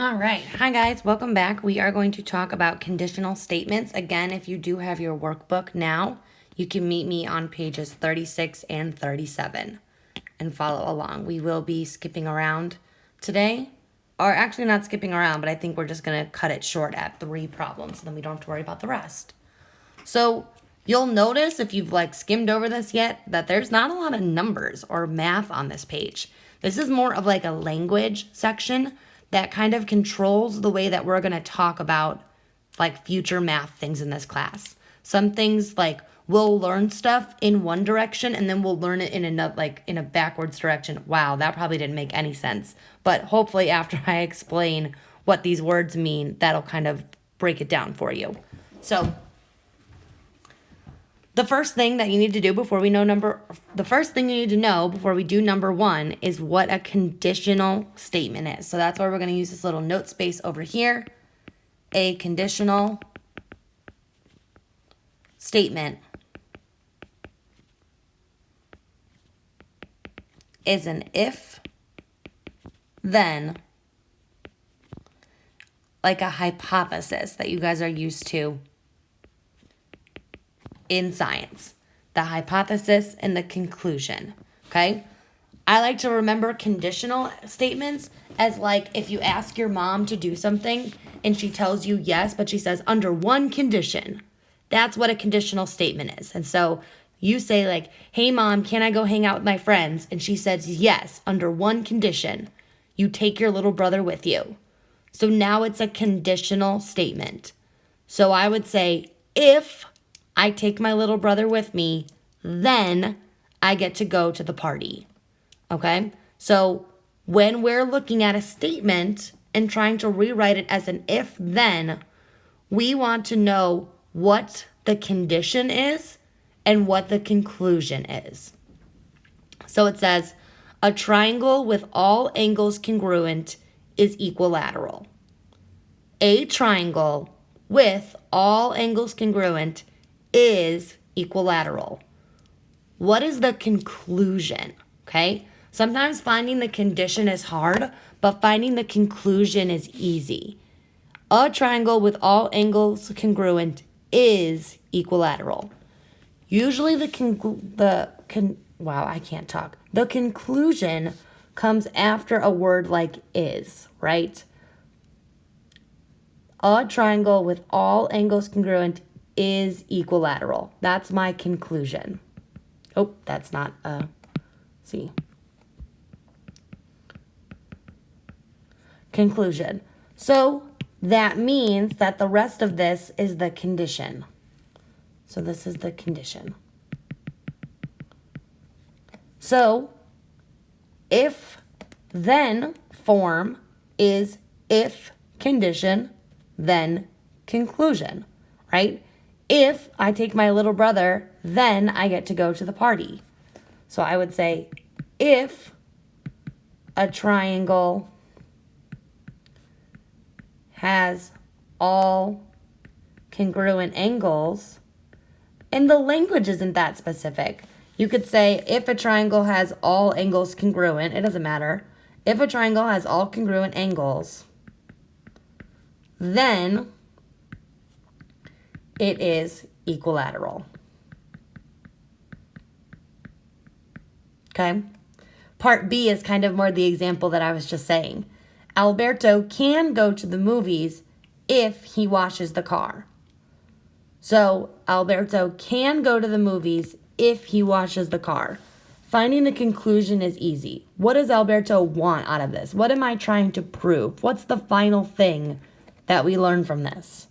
All right. Hi, guys. Welcome back. We are going to talk about conditional statements. Again, if you do have your workbook now, you can meet me on pages 36 and 37 and follow along. We will be skipping around today, or actually not skipping around, but I think we're just going to cut it short at 3 problems. Then we don't have to worry about the rest. So you'll notice if you've skimmed over this yet that there's not a lot of numbers or math on this page. This is more of a language section that kind of controls the way that we're going to talk about future math things in this class. Some things we'll learn stuff in one direction and then we'll learn it in another in a backwards direction. Wow, that probably didn't make any sense. But hopefully after I explain what these words mean, that'll kind of break it down for you. So the first thing that you need to do before we do number 1 is what a conditional statement is. So that's why we're going to use this little note space over here. A conditional statement is an if, then, like a hypothesis that you guys are used to in science. The hypothesis and the conclusion, okay? I like to remember conditional statements as if you ask your mom to do something and she tells you yes, but she says under one condition. That's what a conditional statement is. And so you say hey mom, can I go hang out with my friends? And she says yes, under one condition. You take your little brother with you. So now it's a conditional statement. So I would say if I take my little brother with me, then I get to go to the party. Okay? So when we're looking at a statement and trying to rewrite it as an if then, we want to know what the condition is and what the conclusion is. So it says, a triangle with all angles congruent is equilateral. A triangle with all angles congruent is equilateral. What is the conclusion? Okay? Sometimes finding the condition is hard, but finding the conclusion is easy. A triangle with all angles congruent is equilateral. Usually the conclusion comes after a word like is, right? A triangle with all angles congruent is equilateral. That's my conclusion. Oh, that's not see. Conclusion. So that means that the rest of this is the condition. So this is the condition. So if then form is if condition then conclusion, right? If I take my little brother, then I get to go to the party. So I would say if a triangle has all congruent angles, and the language isn't that specific. You could say if a triangle has all angles congruent, it doesn't matter. If a triangle has all congruent angles, then it is equilateral. Okay? Part B is kind of more the example that I was just saying. Alberto can go to the movies if he washes the car. So Alberto can go to the movies if he washes the car. Finding the conclusion is easy. What does Alberto want out of this? What am I trying to prove? What's the final thing that we learn from this?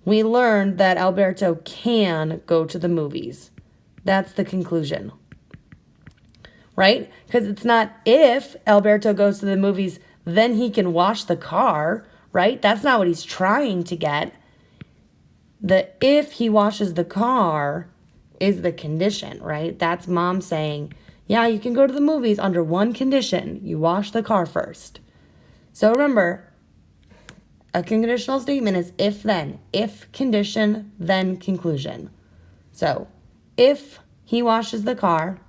We learned that Alberto can go to the movies. That's the conclusion. Right? Because it's not if Alberto goes to the movies, then he can wash the car, right? That's not what he's trying to get. The if he washes the car is the condition, right? That's mom saying, yeah, you can go to the movies under one condition. You wash the car first. So remember, a conditional statement is if then. If condition, then conclusion. So if he washes the car,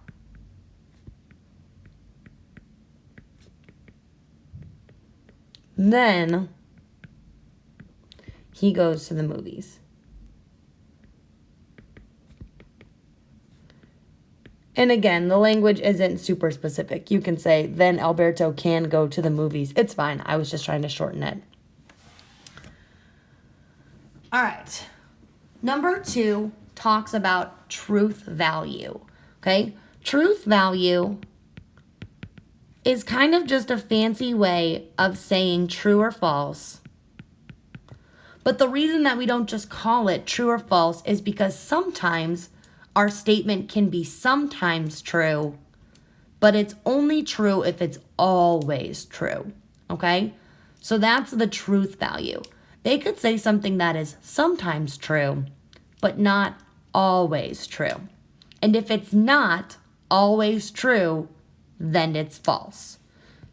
then he goes to the movies. And again, the language isn't super specific. You can say, then Alberto can go to the movies. It's fine. I was just trying to shorten it. All right. Number 2 talks about truth value. Okay? Truth value is kind of just a fancy way of saying true or false. But the reason that we don't just call it true or false is because sometimes our statement can be sometimes true, but it's only true if it's always true, okay? So that's the truth value. They could say something that is sometimes true, but not always true. And if it's not always true, then it's false.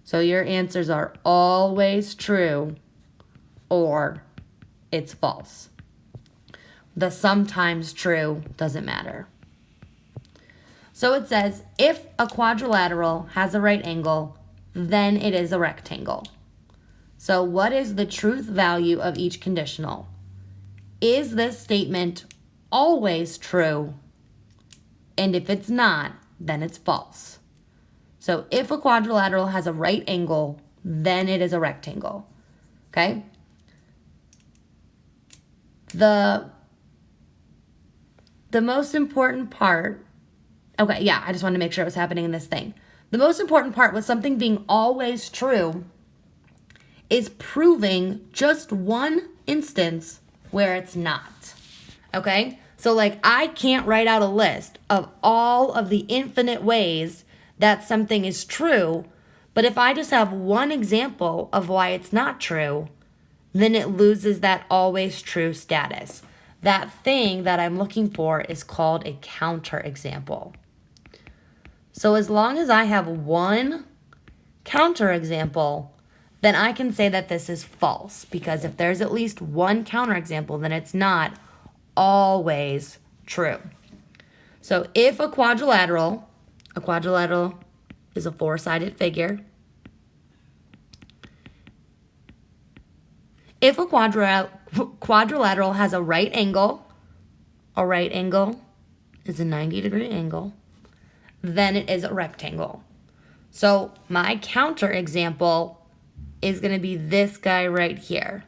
So your answers are always true or it's false. The sometimes true doesn't matter. So it says, if a quadrilateral has a right angle, then it is a rectangle. So what is the truth value of each conditional? Is this statement always true? And if it's not, then it's false. So if a quadrilateral has a right angle, then it is a rectangle. Okay? The most important part, okay, yeah, I just wanted to make sure it was happening in this thing. The most important part with something being always true is proving just one instance where it's not. Okay? So like I can't write out a list of all of the infinite ways that something is true, but if I just have one example of why it's not true, then it loses that always true status. That thing that I'm looking for is called a counterexample. So as long as I have one counterexample, then I can say that this is false, because if there's at least one counterexample, then it's not always true. So if a quadrilateral is a four-sided figure. If a quadrilateral has a right angle is a 90-degree angle, then it is a rectangle. So my counter example is going to be this guy right here.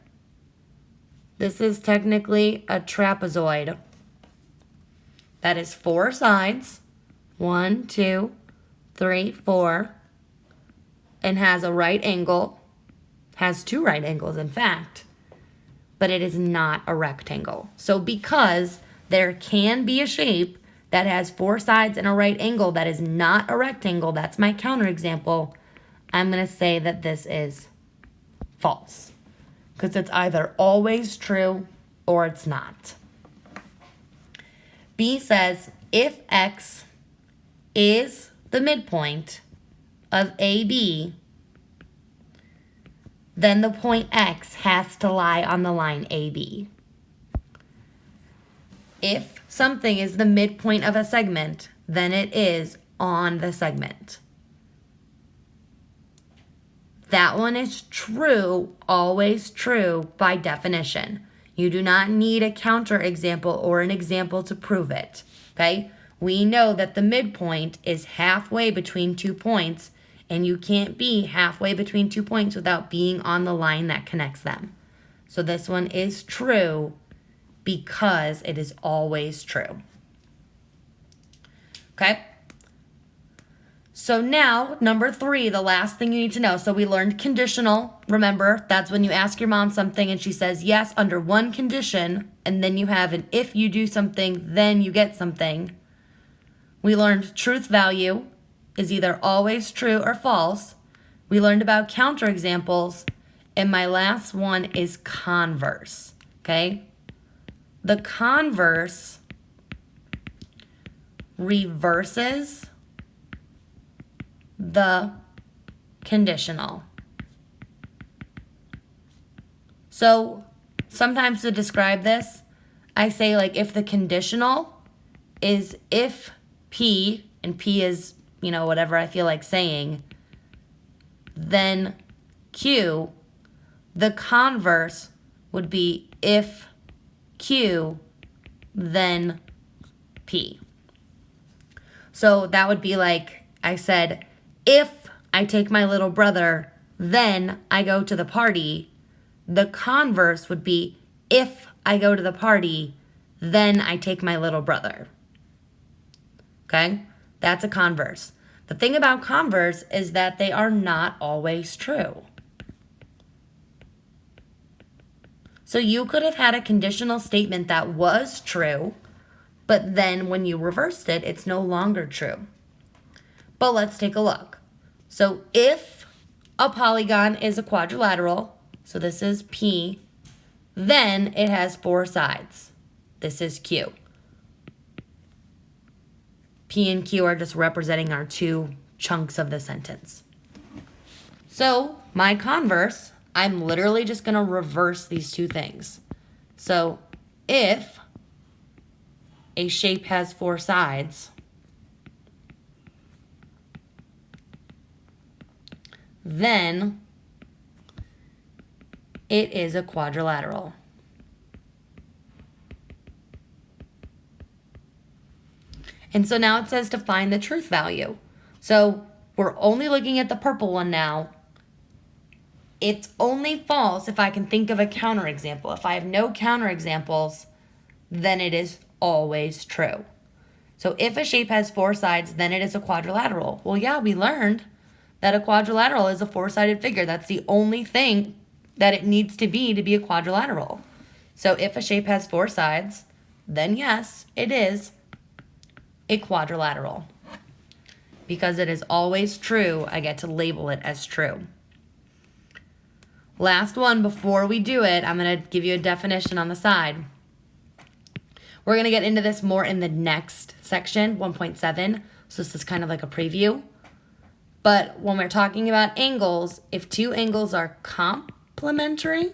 This is technically a trapezoid. That is 4 sides, 1, 2, 3, 4, and has a right angle, has 2 right angles in fact, but it is not a rectangle. So because there can be a shape that has 4 sides and a right angle that is not a rectangle, that's my counterexample, I'm going to say that this is false, because it's either always true or it's not. B says, if X is the midpoint of AB, then the point X has to lie on the line AB. If something is the midpoint of a segment, then it is on the segment. That one is true, always true by definition. You do not need a counterexample or an example to prove it, okay? We know that the midpoint is halfway between 2 points, and you can't be halfway between 2 points without being on the line that connects them. So this one is true because it is always true. Okay? So now, number 3, the last thing you need to know. So we learned conditional. Remember, that's when you ask your mom something and she says yes under one condition, and then you have an if you do something, then you get something. We learned truth value is either always true or false. We learned about counterexamples, and my last one is converse, okay? The converse reverses the conditional. So sometimes to describe this, I say like if the conditional is if P, and P is, whatever I feel like saying, then Q, the converse would be if Q, then P. So that would be like I said, if I take my little brother, then I go to the party. The converse would be if I go to the party, then I take my little brother. Okay? That's a converse. The thing about converse is that they are not always true. So you could have had a conditional statement that was true, but then when you reversed it, it's no longer true. But let's take a look. So if a polygon is a quadrilateral, so this is P, then it has 4 sides. This is Q. P and Q are just representing our 2 chunks of the sentence. So my converse, I'm literally just going to reverse these 2 things. So if a shape has 4 sides, then it is a quadrilateral. And so now it says to find the truth value. So we're only looking at the purple one now. It's only false if I can think of a counterexample. If I have no counterexamples, then it is always true. So if a shape has 4 sides, then it is a quadrilateral. Well, yeah, we learned that a quadrilateral is a 4-sided figure. That's the only thing that it needs to be a quadrilateral. So if a shape has 4 sides, then yes, it is a quadrilateral. Because it is always true, I get to label it as true. Last one before we do it, I'm going to give you a definition on the side. We're going to get into this more in the next section, 1.7. So this is kind of like a preview. But when we're talking about angles, if 2 angles are complementary,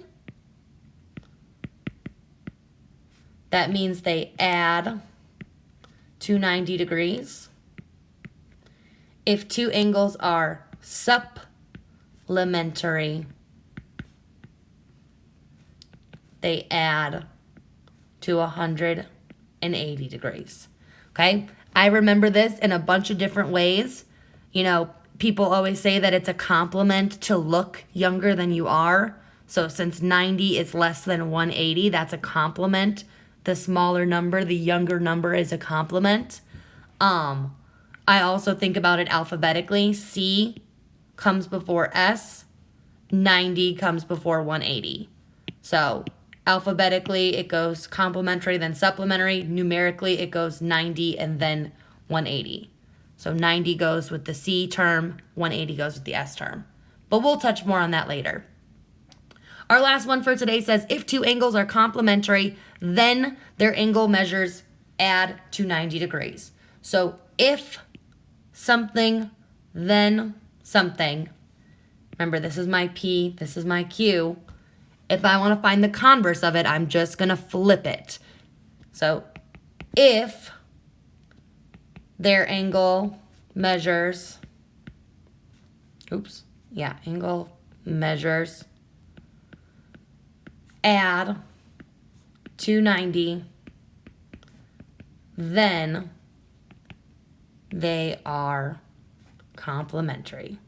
that means they add to 90 degrees. If 2 angles are supplementary, they add to 180 degrees. Okay? I remember this in a bunch of different ways. You know, people always say that it's a compliment to look younger than you are. So since 90 is less than 180, that's a compliment. The smaller number, the younger number is a compliment. I also think about it alphabetically. C comes before S. 90 comes before 180. So alphabetically, it goes complementary, then supplementary. Numerically, it goes 90 and then 180. So 90 goes with the C term, 180 goes with the S term. But we'll touch more on that later. Our last one for today says, if 2 angles are complementary, then their angle measures add to 90 degrees. So if something, then something. Remember, this is my P, this is my Q. If I want to find the converse of it, I'm just going to flip it. So if their angle measures, angle measures add to 90, then they are complementary.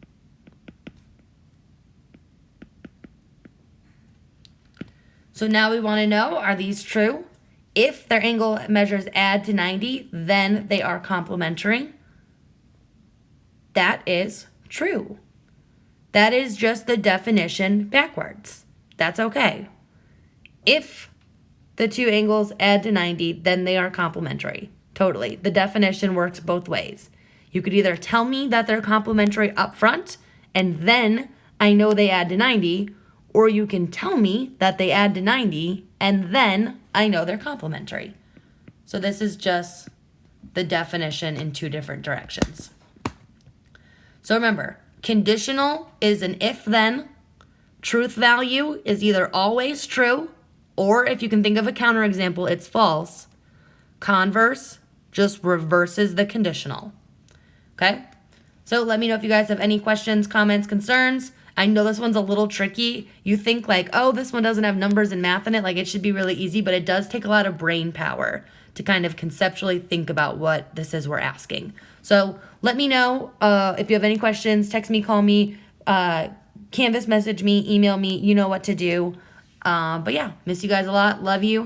So now we want to know, are these true? If their angle measures add to 90, then they are complementary. That is true. That is just the definition backwards. That's okay. If the 2 angles add to 90, then they are complementary. Totally. The definition works both ways. You could either tell me that they're complementary up front, and then I know they add to 90, or you can tell me that they add to 90, and then I know they're complementary. So this is just the definition in 2 different directions. So remember, conditional is an if-then. Truth value is either always true, or if you can think of a counterexample, it's false. Converse just reverses the conditional. Okay? So let me know if you guys have any questions, comments, concerns. I know this one's a little tricky. You think like, oh, this one doesn't have numbers and math in it, like it should be really easy, but it does take a lot of brain power to kind of conceptually think about what this is we're asking. So let me know if you have any questions. Text me, call me, Canvas message me, email me. You know what to do. But yeah, miss you guys a lot. Love you.